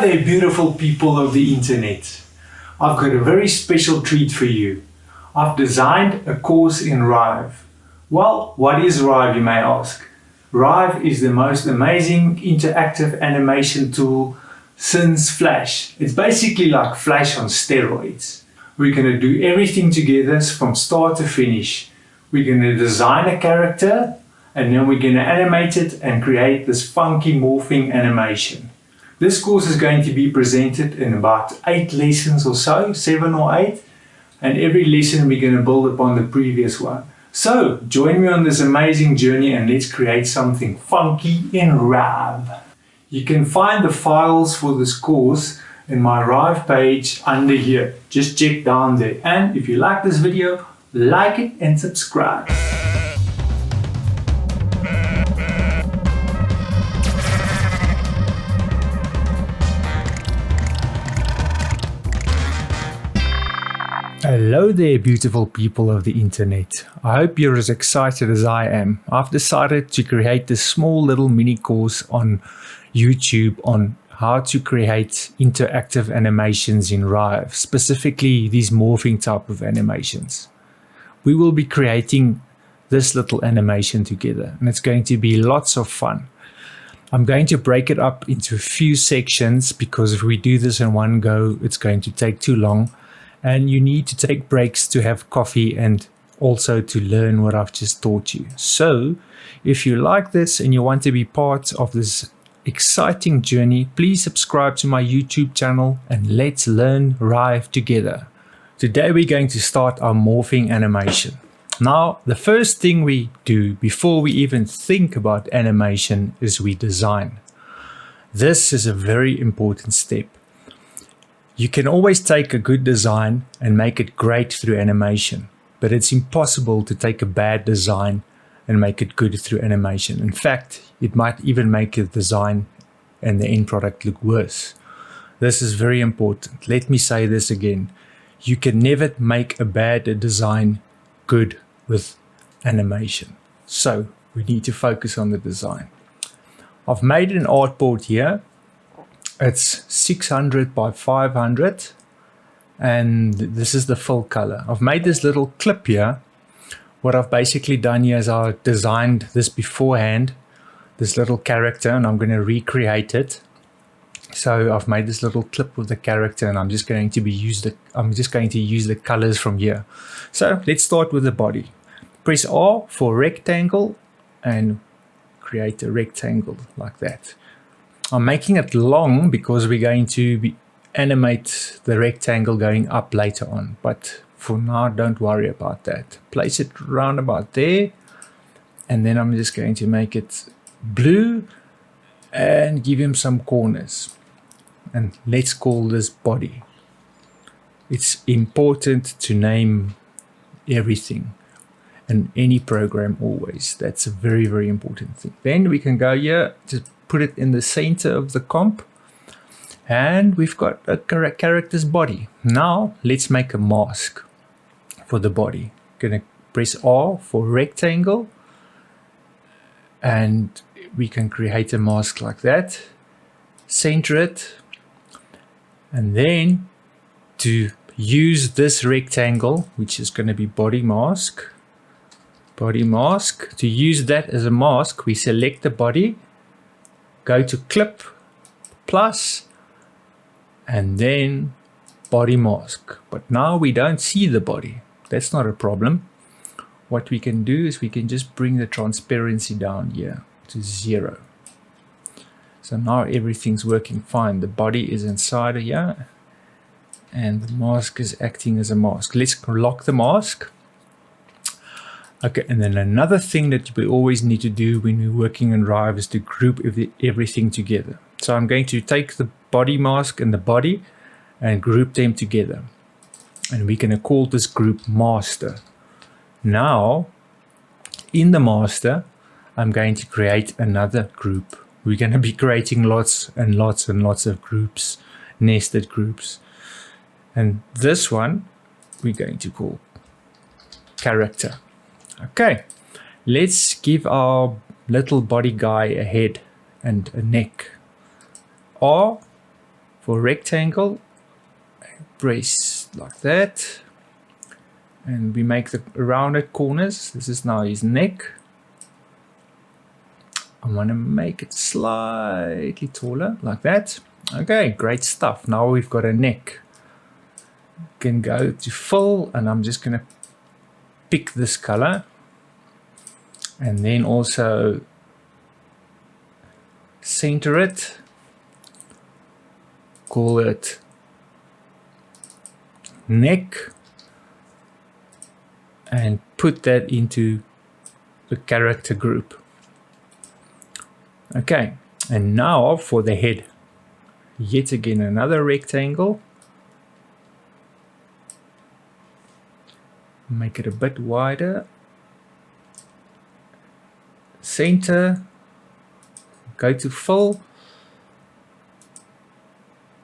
there, beautiful people of the internet. I've got a very special treat for you. I've designed a course in Rive. Well, what is Rive, you may ask? Rive is the most amazing interactive animation tool since Flash. It's basically like Flash on steroids. We're going to do everything together from start to finish. We're going to design a character and then we're going to animate it and create this funky morphing animation. This course is going to be presented in about 8 lessons or so, 7 or 8. And every lesson we're going to build upon the previous one. So join me on this amazing journey and let's create something funky in Rive. You can find the files for this course in my Rive page under here. Just check down there. And if you like this video, like it and subscribe. Hello there, beautiful people of the internet. I hope you're as excited as I am. I've decided to create this small little mini course on YouTube on how to create interactive animations in Rive, specifically these morphing type of animations. We will be creating this little animation together and it's going to be lots of fun. I'm going to break it up into a few sections because if we do this in one go, it's going to take too long. And you need to take breaks to have coffee and also to learn what I've just taught you. So if you like this and you want to be part of this exciting journey, please subscribe to my YouTube channel and let's learn Rive together. Today we're going to start our morphing animation. Now, the first thing we do before we even think about animation is we design. This is a very important step. You can always take a good design and make it great through animation, but it's impossible to take a bad design and make it good through animation. In fact, it might even make a design and the end product look worse. This is very important. Let me say this again. You can never make a bad design good with animation. So we need to focus on the design. I've made an artboard here. It's 600 by 500 and this is the full color. I've made this little clip here. What I've basically done here is I've designed this beforehand, this little character, and I'm going to recreate it. So I've made this little clip with the character and I'm just going to use the colors from here. So let's start with the body. Press R for rectangle and create a rectangle like that. I'm making it long because we're going to animate the rectangle going up later on. But for now, don't worry about that. Place it round about there. And then I'm just going to make it blue and give him some corners. And let's call this body. It's important to name everything in any program always. That's a very, very important thing. Then we can go here, just put it in the center of the comp and we've got a character's body. Now let's make a mask for the body. Gonna press R for rectangle and we can create a mask like that. Center it and then to use this rectangle, which is going to be body mask, to use that as a mask, we select the body, go to clip plus and then body mask. But now we don't see the body. That's not a problem. What we can do is we can just bring the transparency down here to 0. So now everything's working fine. The body is inside here and the mask is acting as a mask. Let's lock the mask. Okay, and then another thing that we always need to do when we're working in Rive is to group everything together. So I'm going to take the body mask and the body and group them together. And we're going to call this group master. Now, in the master, I'm going to create another group. We're going to be creating lots and lots and lots of groups, nested groups. And this one, we're going to call character. Okay, let's give our little body guy a head and a neck. R For rectangle, press like that, and we make the rounded corners. This is now his neck. I want to make it slightly taller, like that. Okay, great stuff. Now we've got a neck. Can go to fill, and I'm just going to pick this color, and then also center it. Call it neck, and put that into the character group. Okay, and now for the head, yet again another rectangle. Make it a bit wider. Center, go to fill,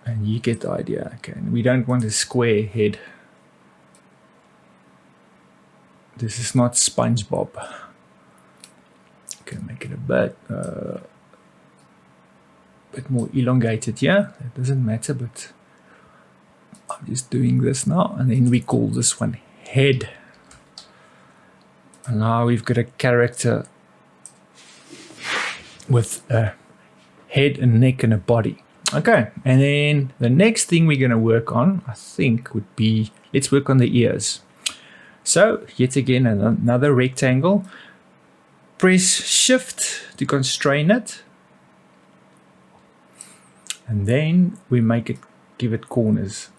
and you get the idea. Okay, we don't want a square head. This is not SpongeBob. Okay, make it a bit more elongated here. It doesn't matter, but I'm just doing this now, and then we call this one head. And now we've got a character with a head and neck and a body. Okay, and then the next thing we're going to work on, I think, would be, let's work on the ears. So yet again another rectangle. Press shift to constrain it, and then we make it, give it corners.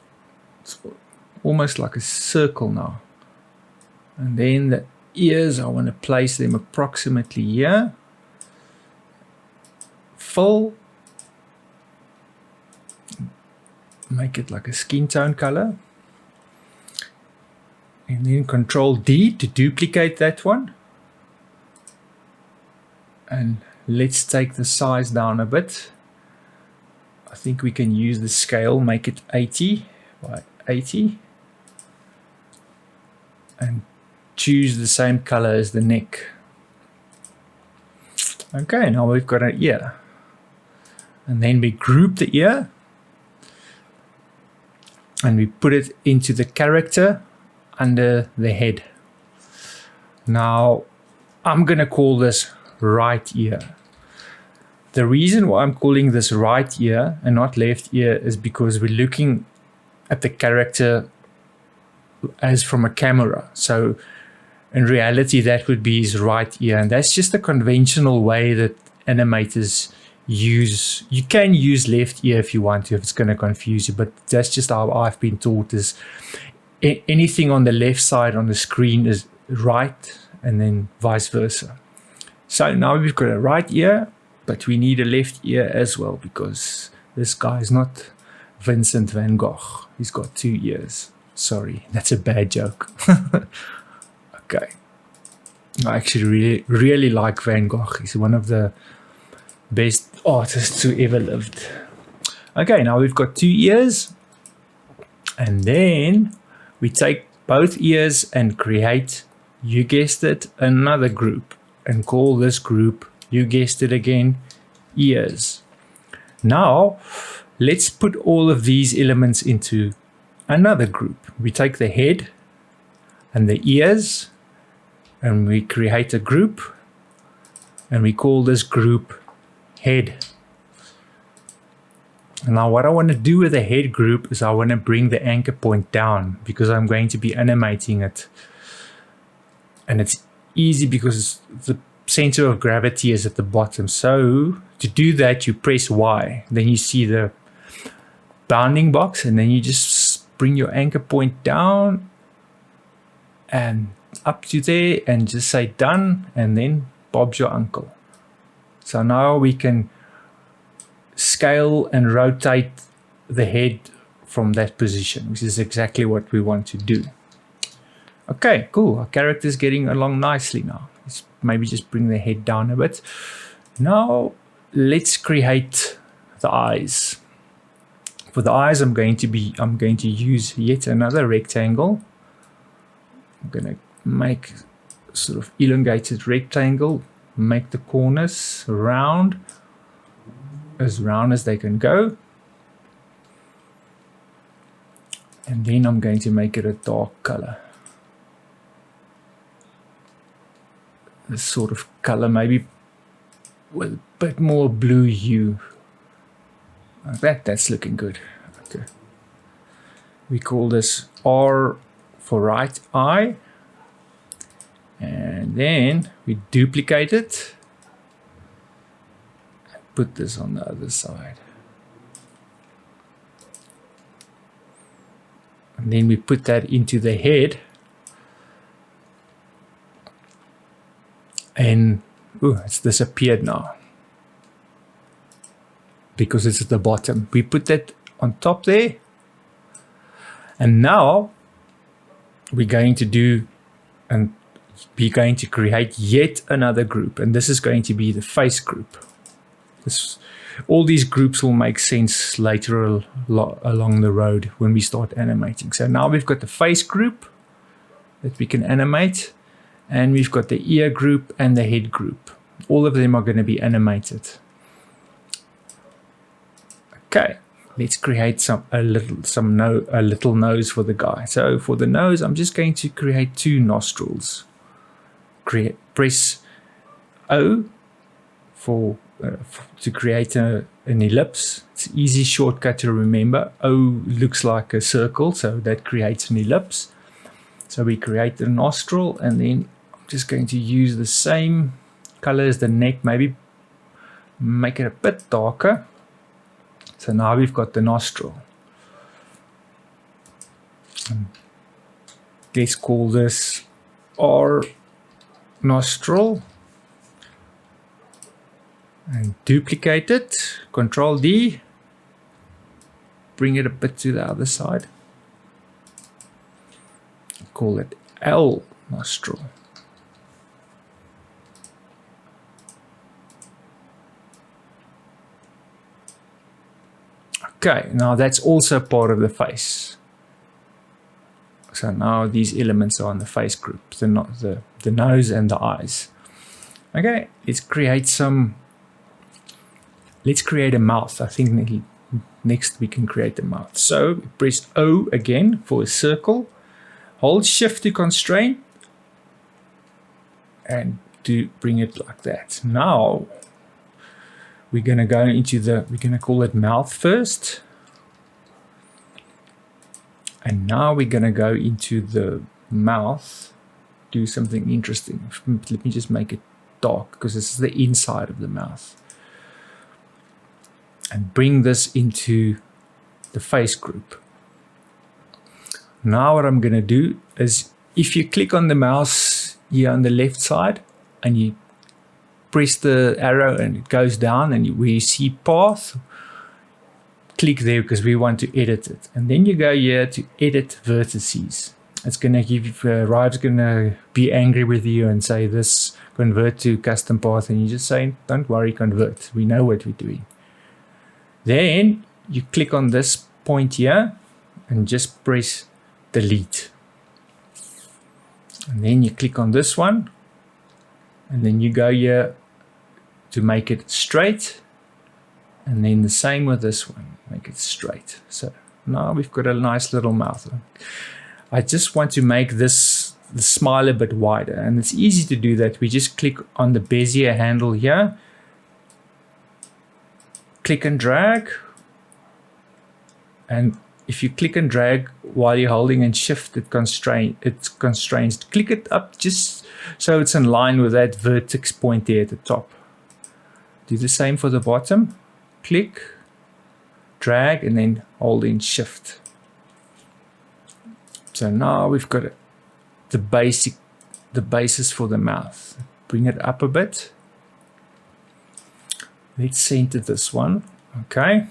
It's almost like a circle now. And then the ears, I want to place them approximately here. Fill, make it like a skin tone color, and then Control D to duplicate that one. And let's take the size down a bit. I think we can use the scale, make it 80 by 80, and choose the same color as the neck. Okay, now we've got an ear, and then we group the ear and we put it into the character under the head. Now I'm gonna call this right ear. The reason why I'm calling this right ear and not left ear is because we're looking at the character as from a camera. So in reality, that would be his right ear, and that's just a conventional way that animators use. You can use left ear if you want to, if it's going to confuse you, but that's just how I've been taught, is anything on the left side on the screen is right, and then vice versa. So now we've got a right ear, but we need a left ear as well, because this guy is not Vincent van Gogh. He's got 2 ears. Sorry, that's a bad joke. Okay. I actually really like Van Gogh. He's one of the best artists who ever lived. Okay, now we've got 2 ears. And then we take both ears and create, you guessed it, another group. And call this group, you guessed it again, ears. Now, let's put all of these elements into another group. We take the head and the ears, and we create a group, and we call this group head. Now what I want to do with the head group is I want to bring the anchor point down, because I'm going to be animating it. And it's easy because the center of gravity is at the bottom. So to do that, you press Y. Then you see the bounding box, and then you just bring your anchor point down and up to there, and just say done, and then Bob's your uncle. So now we can scale and rotate the head from that position, which is exactly what we want to do. Okay, cool. Our character is getting along nicely now. Let's maybe just bring the head down a bit. Now let's create the eyes. For the eyes, I'm going to use yet another rectangle. I'm going to make sort of elongated rectangle, make the corners round as they can go. And then I'm going to make it a dark color. This sort of color, maybe with a bit more blue hue. Like that, that's looking good. Okay. We call this R for right eye. And then we duplicate it. Put this on the other side. And then we put that into the head. And it's disappeared now. Because it's at the bottom. We put that on top there. And now we're going to do, and we're going to create yet another group. And this is going to be the face group. All these groups will make sense later along the road when we start animating. So now we've got the face group that we can animate, and we've got the ear group and the head group. All of them are going to be animated. Okay, let's create a little nose for the guy. So for the nose, I'm just going to create 2 nostrils. Press O to create an ellipse. It's an easy shortcut to remember. O looks like a circle, so that creates an ellipse. So we create the nostril, and then I'm just going to use the same color as the neck, maybe make it a bit darker. So now we've got the nostril. Let's call this R nostril. And duplicate it, Control D, bring it a bit to the other side. Call it L nostril. Okay, now that's also part of the face. So now these elements are on the face group, the nose and the eyes. Okay, let's create a mouth. I think next we can create a mouth. So press O again for a circle. Hold Shift to constrain. And bring it like that. Now we're going to go into we're going to call it mouth first. And now we're going to go into the mouth, do something interesting. Let me just make it dark because this is the inside of the mouth. And bring this into the face group. Now what I'm going to do is, if you click on the mouse here on the left side and you press the arrow and it goes down, and where you see path, click there because we want to edit it. And then you go here to edit vertices. It's going to give you, Rive's going to be angry with you and say this, convert to custom path. And you just say, don't worry, convert. We know what we're doing. Then you click on this point here and just press delete. And then you click on this one. And then you go here to make it straight. And then the same with this one, make it straight. So now we've got a nice little mouth. I just want to make the smile a bit wider. And it's easy to do that. We just click on the Bezier handle here. Click and drag, and if you click and drag while you're holding and shift, it constrains. Click it up just so it's in line with that vertex point there at the top. Do the same for the bottom. Click, drag, and then hold in shift. So now we've got the basis for the mouth. Bring it up a bit. Let's center this one. Okay,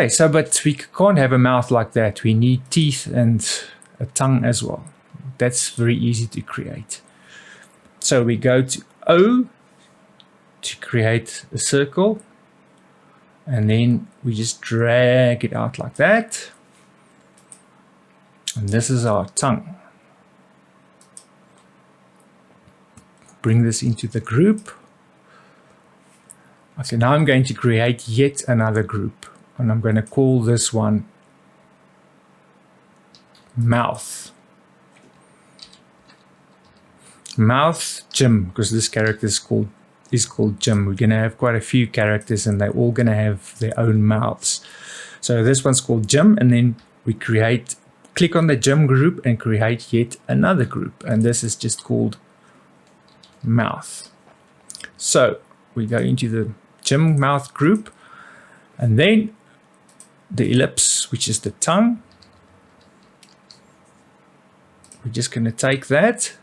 so but we can't have a mouth like that. We need teeth and a tongue as well. That's very easy to create. So we go to O to create a circle, and then we just drag it out like that. And this is our tongue. Bring this into the group. Okay, now I'm going to create yet another group, and I'm going to call this one mouth. Mouth Jim, because this character is called Jim. We're going to have quite a few characters and they're all going to have their own mouths. So this one's called Jim, and then we click on the Jim group and create yet another group, and this is just called mouth. So we go into the Jim mouth group, and then the ellipse, which is the tongue. We're just going to take that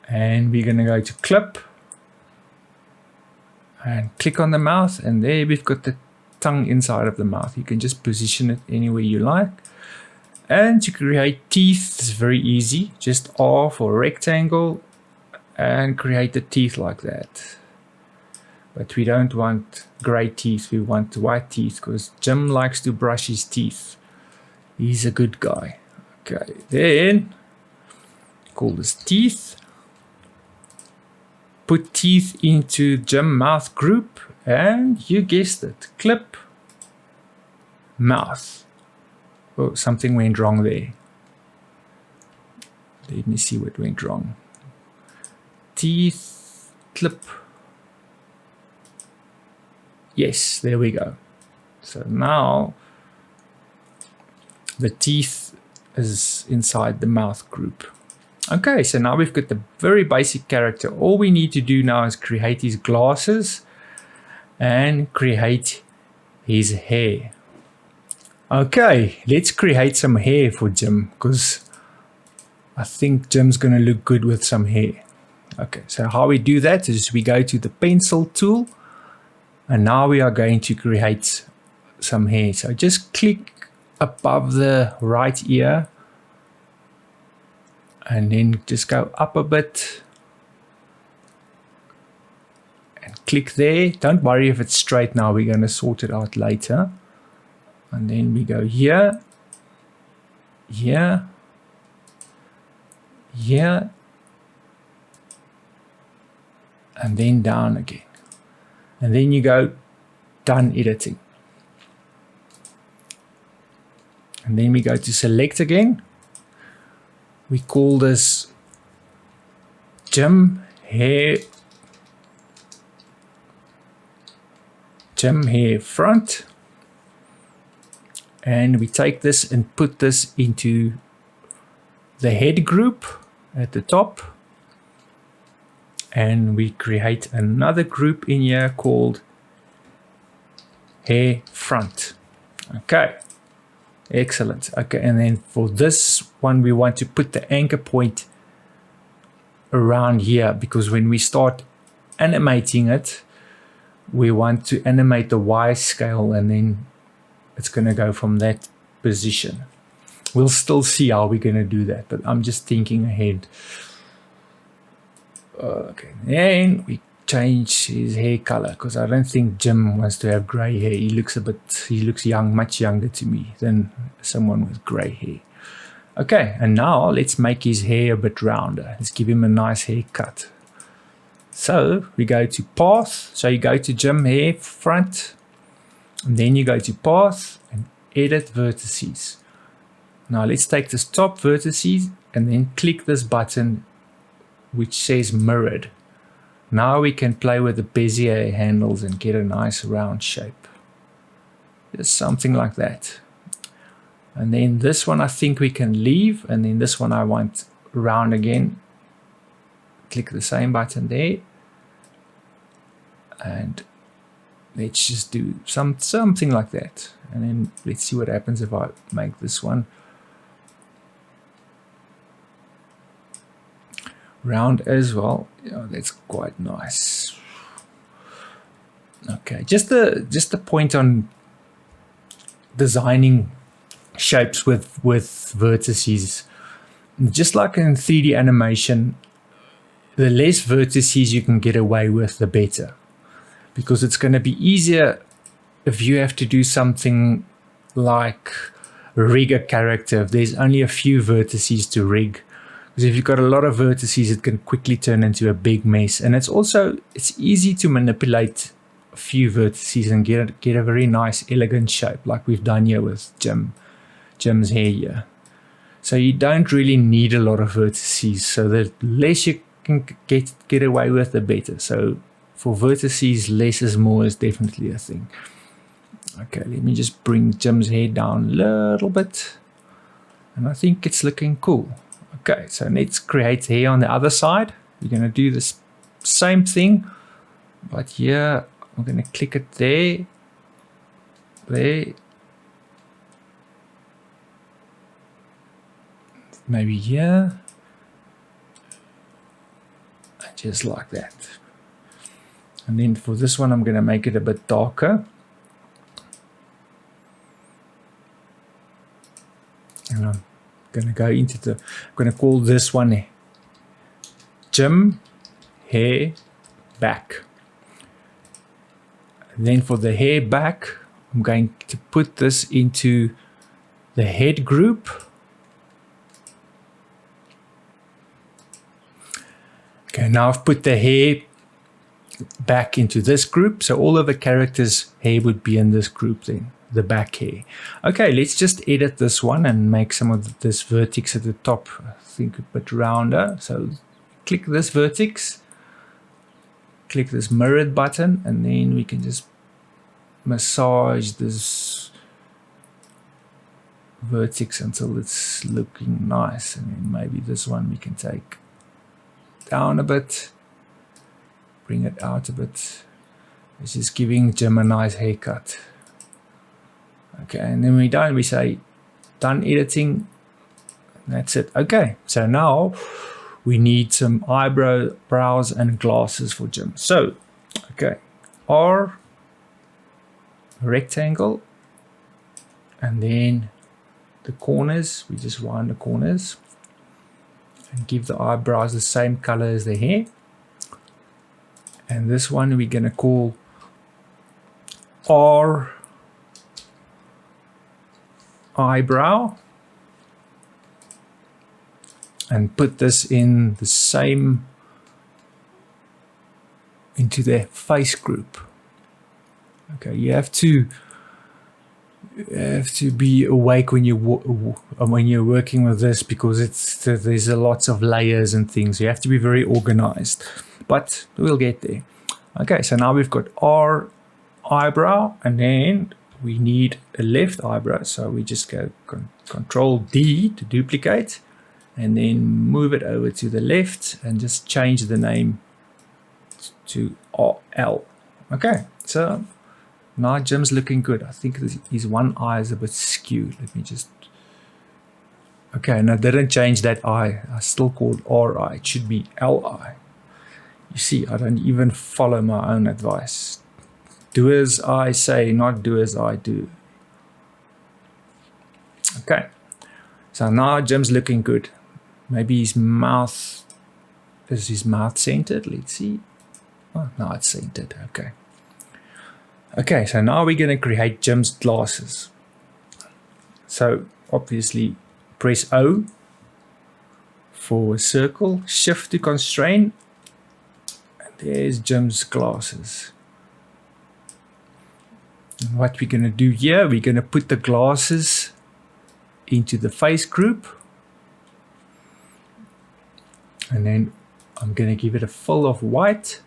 and we're going to go to clip and click on the mouth, and there we've got the tongue inside of the mouth. You can just position it anywhere you like. And to create teeth is very easy. Just R for rectangle and create the teeth like that. But we don't want grey teeth, we want white teeth, because Jim likes to brush his teeth. He's a good guy. Okay, then call this teeth. Put teeth into Jim mouth group, and you guessed it, clip mouth. Oh, something went wrong there. Let me see what went wrong. Teeth, clip. Yes, there we go. So now the teeth is inside the mouth group. Okay, so now we've got the very basic character. All we need to do now is create his glasses and create his hair. Okay, let's create some hair for Jim, because I think Jim's going to look good with some hair. Okay, so how we do that is we go to the pencil tool, and now we are going to create some hair. So just click above the right ear and then just go up a bit and click there. Don't worry if it's straight now, we're going to sort it out later. And then we go here, here, here, and then down again. And then you go done editing. And then we go to select again. We call this Jim hair front. And we take this and put this into the head group at the top. And we create another group in here called hair front. Okay, excellent. Okay, and then for this one, we want to put the anchor point around here, because when we start animating it, we want to animate the Y scale, and then it's going to go from that position. We'll still see how we're going to do that, but I'm just thinking ahead. Okay, and we change his hair color, because I don't think Jim wants to have gray hair. He looks young, much younger to me than someone with gray hair. Okay, and now let's make his hair a bit rounder. Let's give him a nice haircut. So we go to path. So you go to Jim hair front, and then you go to path and edit vertices. Now let's take this top vertices and then click this button which says mirrored. Now we can play with the Bezier handles and get a nice round shape. Just something like that. And then this one I think we can leave, and then this one I want round again. Click the same button there. And let's just do something like that. And then let's see what happens if I make this one round as well. Yeah, that's quite nice. Okay, just the point on designing shapes with vertices. Just like in 3D animation, the less vertices you can get away with, the better, because it's going to be easier if you have to do something like rig a character. If there's only a few vertices to rig, because if you've got a lot of vertices, it can quickly turn into a big mess. And it's easy to manipulate a few vertices and get a very nice, elegant shape, like we've done here with Jim. Jim's hair here. So you don't really need a lot of vertices. So the less you can get away with, the better. So for vertices, less is more is definitely a thing. Okay, let me just bring Jim's hair down a little bit. And I think it's looking cool. Okay, so let's create hair on the other side. We're going to do this same thing. But here, I'm going to click it there. There. Maybe here. And just like that. And then for this one, I'm going to make it a bit darker. And I'm going to go into the, I'm going to call this one Jim Hair Back. And then for the hair back, I'm going to put this into the head group. Okay, now I've put the hair back into this group. So all of the characters' hair would be in this group then, the back hair. Okay, let's just edit this one and make some of this vertex at the top, I think, a bit rounder. So click this vertex, click this mirrored button, and then we can just massage this vertex until it's looking nice. And then maybe this one we can take down a bit, bring it out a bit. It's just giving Jim a nice haircut. Okay, and then we're done. We say done editing. That's it. Okay, so now we need some eyebrows and glasses for Jim. So, okay, R, rectangle, and then the corners, we just round the corners and give the eyebrows the same color as the hair. And this one we're going to call R eyebrow, and put this in the same into the face group. Okay, you have to be awake when you're working with this, because there's a lots of layers and things. You have to be very organized, but we'll get there. Okay, so now we've got our eyebrow, and then we need a left eyebrow. So we just go Control D to duplicate, and then move it over to the left and just change the name to L. Okay, so now Jim's looking good. I think his one eye is a bit skewed. Let me just... Okay, and I didn't change that eye. I still called RI. It should be LI. You see, I don't even follow my own advice. Do as I say, not do as I do. Okay, so now Jim's looking good. Maybe his mouth... Is his mouth centered? Let's see. Oh, no, it's centered. Okay. Okay, so now we're going to create Jim's glasses. So obviously press O for a circle, shift to constrain, and there's Jim's glasses. And what we're going to do here, we're going to put the glasses into the face group, and then I'm going to give it a fill of white.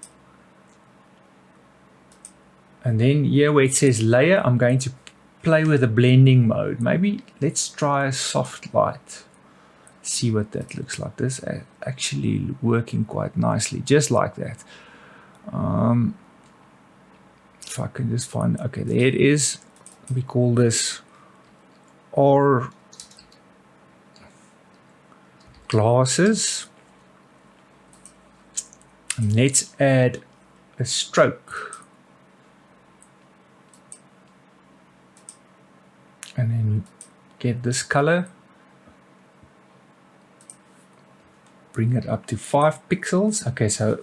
And then here where it says layer, I'm going to play with the blending mode. Maybe let's try a soft light. See what that looks like. This is actually working quite nicely, just like that. If I can just find, okay, there it is. We call this R glasses. And let's add a stroke. And then get this color, bring it up to 5 pixels. Okay, so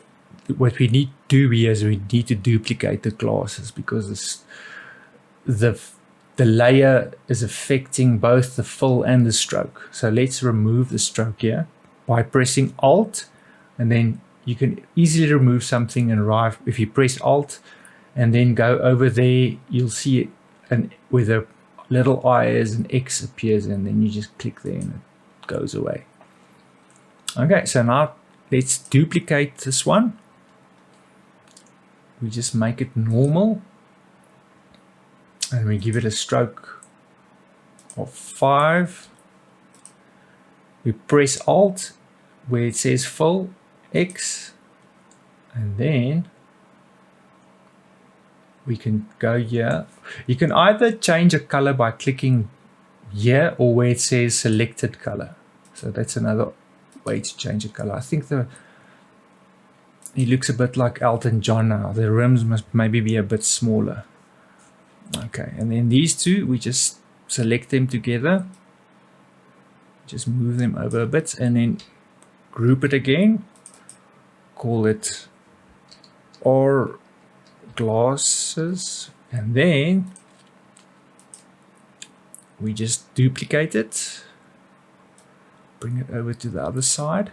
what we need to do here is we need to duplicate the glasses, because the layer is affecting both the fill and the stroke. So let's remove the stroke here by pressing Alt, and then you can easily remove something in Rive. If you press Alt and then go over there, you'll see it, and with a little eye is an X appears, and then you just click there and it goes away. Okay, so now let's duplicate this one. We just make it normal and we give it a stroke of 5. We press Alt where it says fill X, and then we can go here. You can either change a color by clicking here or where it says selected color. So that's another way to change a color. I think he looks a bit like Elton John now. The rims must maybe be a bit smaller. Okay, and then these two, we just select them together. Just move them over a bit and then group it again. Call it R glasses, and then we just duplicate it, bring it over to the other side,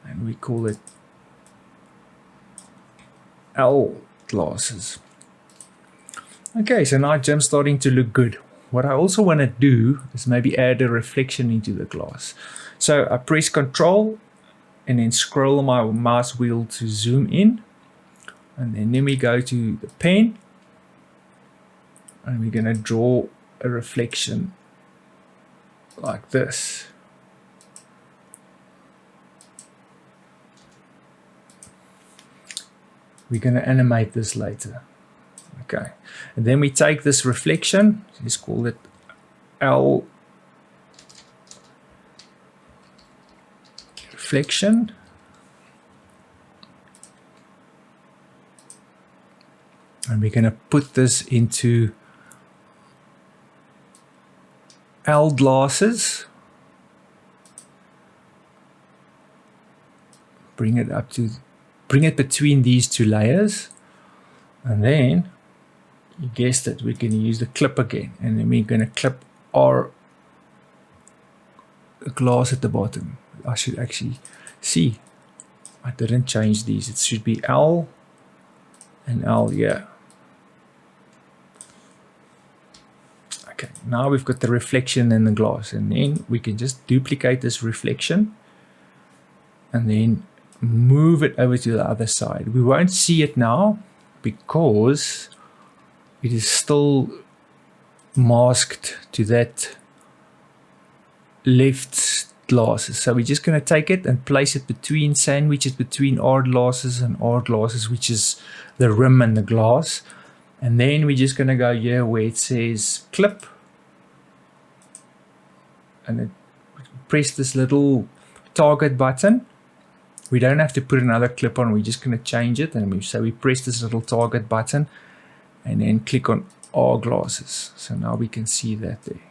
and we call it L glasses. Okay, so now Jim's starting to look good. What I also want to do is maybe add a reflection into the glass. So I press Control and then scroll my mouse wheel to zoom in. And then we go to the pen and we're going to draw a reflection like this. We're going to animate this later. Okay, and then we take this reflection, let's call it L reflection. And we're going to put this into L glasses. Bring it between these two layers. And then, you guessed it, we're going to use the clip again. And then we're going to clip our glass at the bottom. I should actually see. I didn't change these. It should be L and L, yeah. Okay, now we've got the reflection in the glass, and then we can just duplicate this reflection and then move it over to the other side. We won't see it now because it is still masked to that left glasses. So we're just going to take it and place it between, sandwich it between R glasses and R glasses, which is the rim and the glass. And then we're just going to go here where it says clip, and press this little target button. We don't have to put another clip on, we're just going to change it. And we press this little target button and then click on R glasses. So now we can see that there.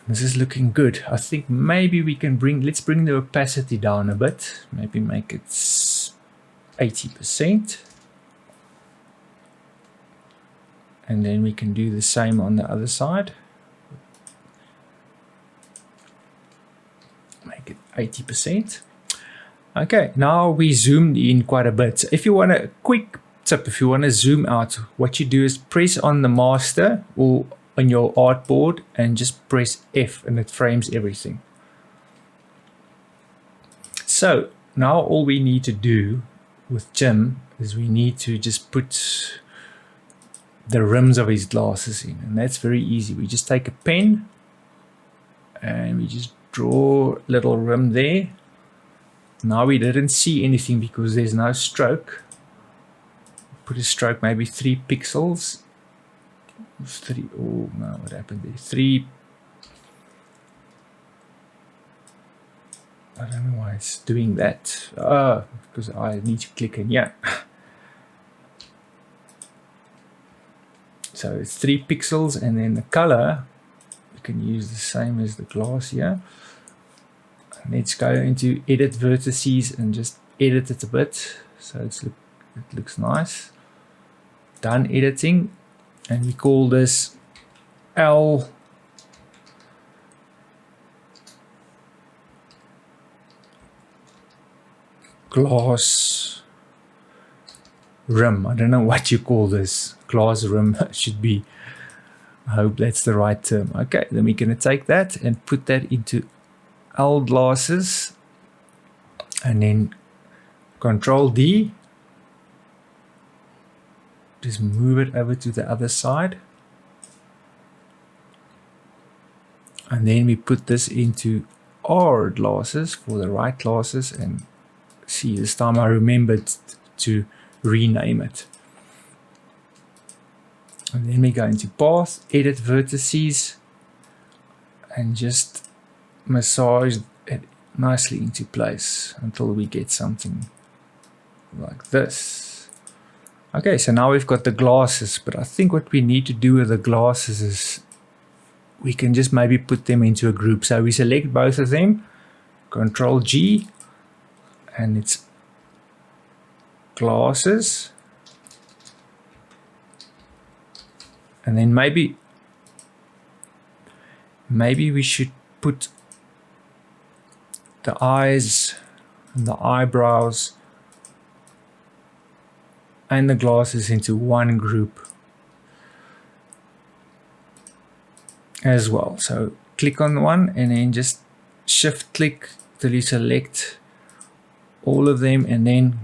This is looking good. I think maybe we can let's bring the opacity down a bit. Maybe make it 80%. And then we can do the same on the other side. Make it 80%. Okay, now we zoomed in quite a bit. If you want a quick tip, if you want to zoom out, what you do is press on the master or on your artboard and just press F and it frames everything. So now all we need to do with Jim is we need to just put the rims of his glasses in, and that's very easy. We just take a pen and we just draw a little rim there. Now we didn't see anything because there's no stroke. Put a stroke, maybe 3 pixels. 3, oh no, what happened there? 3, I don't know why it's doing that. Because I need to click in, yeah. So it's 3 pixels, and then the color, you can use the same as the glass here. And let's go into edit vertices and just edit it a bit. So it looks nice. Done editing. And we call this L glass rim. I don't know what you call this. glass rim should be. I hope that's the right term. Okay, then we're going to take that and put that into L glasses, and then Control D. Just move it over to the other side. And then we put this into R glasses for the right glasses, and see, this time I remembered to rename it. And then we go into Path, Edit Vertices, and just massage it nicely into place until we get something like this. Okay, so now we've got the glasses, but I think what we need to do with the glasses is we can just maybe put them into a group. So we select both of them, Control G, and it's glasses. And then maybe we should put the eyes and the eyebrows and the glasses into one group as well. So click on one and then just shift click till you select all of them, and then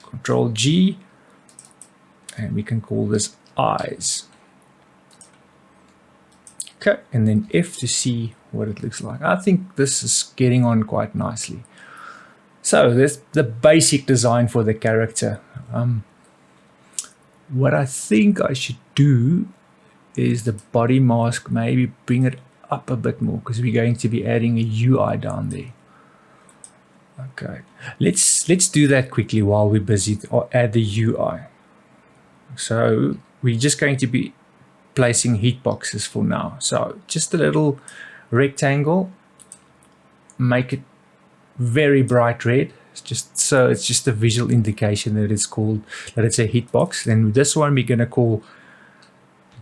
Control G, and we can call this eyes. Okay, and then F to see what it looks like. I think this is getting on quite nicely. So that's the basic design for the character. What I think I should do is the body mask, maybe bring it up a bit more, because we're going to be adding a UI down there. Okay, let's do that quickly while we're busy, or add the UI. So we're just going to be placing heat boxes for now. So just a little rectangle, make it very bright red, it's just a visual indication that it's a heat box. Then this one we're going to call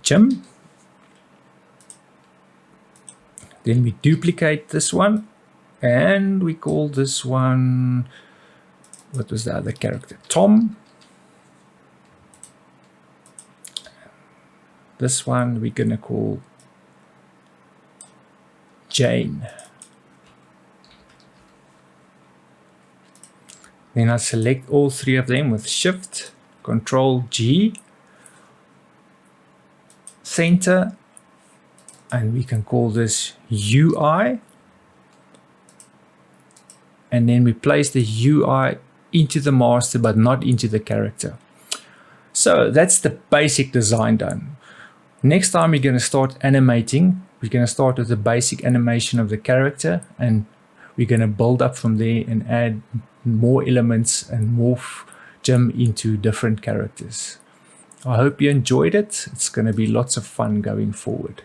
Gym. Then we duplicate this one and we call this one, what was the other character? Tom. This one we're going to call Jane. Then I select all three of them with Shift, Control G, center, and we can call this UI. And then we place the UI into the master but not into the character. So that's the basic design done. Next time we're going to start animating. We're going to start with the basic animation of the character, and we're going to build up from there and add more elements and morph Jim into different characters. I hope you enjoyed it. It's going to be lots of fun going forward.